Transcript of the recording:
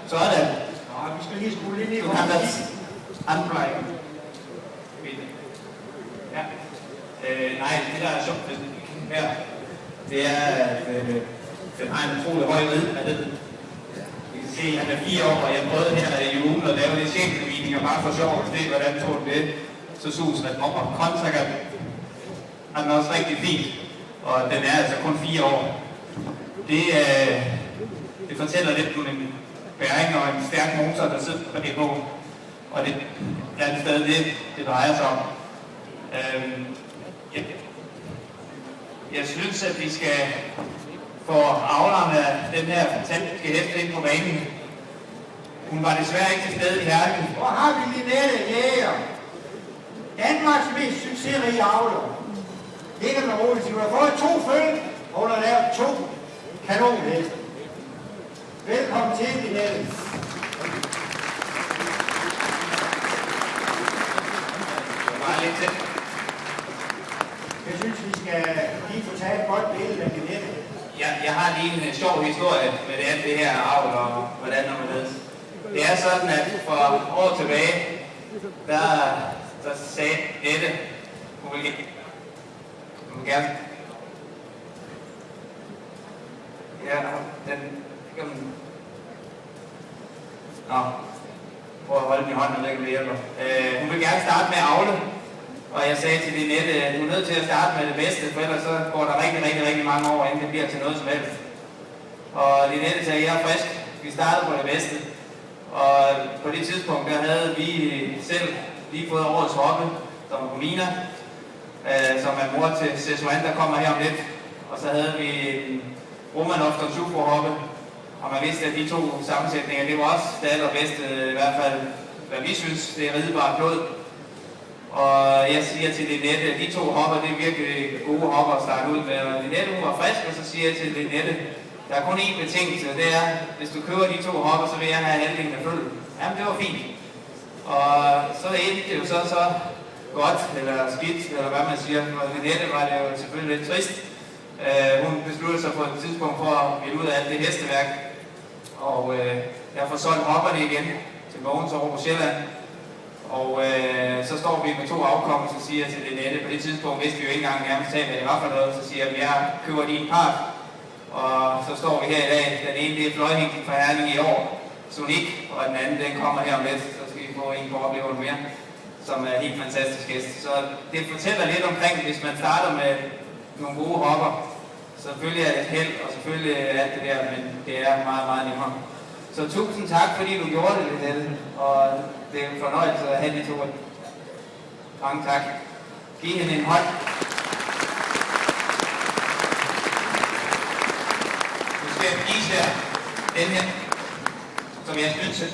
Sådan. Nå, vi skal lige skrue lidt ned. Du kan das anbringen. Ja. Nej, det der er sjovt ved den her, det er, at den har en utrolig høj ridbarhed. I kan se, at han er 4 år, og jeg prøvede her i ugen at lave lidt sjælbevininger bare for sjov, og se, hvordan tog det. Så susen den op, og kontraker den er også rigtig fint, og den er altså kun 4 år. Det fortæller lidt om en bæring og en stærk motor, der sidder på det på, og det er stadig det drejer sig om. Jeg synes, at vi skal få avlerne af den her fantastiske hest ind på banen. Hun var desværre ikke til stede i Herning. Hvor har vi Linette Jæger? Danmarks mest succesrige avler. Ikke med roligt, hun har fået 2 følge, og hun har lavet 2 kanonheste. Velkommen til, Linette. Det var lidt tæt. Jeg synes, vi skal lige få taget et godt billede af Linette. Jeg har lige en sjov historie med alt det her avl og hvordan og hvorledes. Det er sådan, at for år tilbage, der sagde Nette, hun vil gerne. Ja, den kan man. Nå, prøv at holde den i hånden, og det hjælper. Hun vil gerne starte med at avle, og jeg sagde til Linette, at hun er nødt til at starte med det bedste, for ellers så går der rigtig mange år, inden det bliver til noget som helst. Og Linette sagde, jeg er frisk, vi startede på det bedste. Og på det tidspunkt, der havde vi selv lige fået årets hoppe, som var Mina, som er mor til Sesuan, der kommer her om lidt. Og så havde vi en Romanov og Sufro-hoppe, og man vidste, at de 2 sammensætninger, det var også det allerbedste, i hvert fald, hvad vi synes, det er ridebart blod. Og jeg siger til Linette, at de 2 hopper, det er virkelig gode hopper at starte ud med. Og Linette, hun var frisk, og så siger jeg til Linette, der er kun én betingelse, det er, hvis du køber de 2 hopper, så vil jeg have halvdelen af følgen. Jamen, det var fint. Og så endte det jo så godt, eller skidt, eller hvad man siger. For Linette var det jo selvfølgelig lidt trist. Hun besluttede sig på et tidspunkt for at ville ud af alt det hesteværk. Og jeg får solgt hopperne igen til Mogens over på Sjælland. Og så står vi med 2 afkommer, så siger jeg til Linette, på det tidspunkt vidste vi jo ikke engang nærmest af, hvad det var for noget, så siger jeg, at jeg køber din part. Og så står vi her i dag, den ene det er fløjhængten fra Herning i år, Sonic, og den anden den kommer her om lidt, så skal vi få en på oplevelsen mere, som er helt fantastisk hest. Så det fortæller lidt omkring, hvis man starter med nogle gode hopper, selvfølgelig er det et held, og selvfølgelig er alt det der, men det er meget nemmere. Så tusind tak, fordi du gjorde det, Linette, og det er en fornøjelse at have de 2. Mange tak. Giv hende en hånd. Nu skal jeg vise jer den her, som jeg synes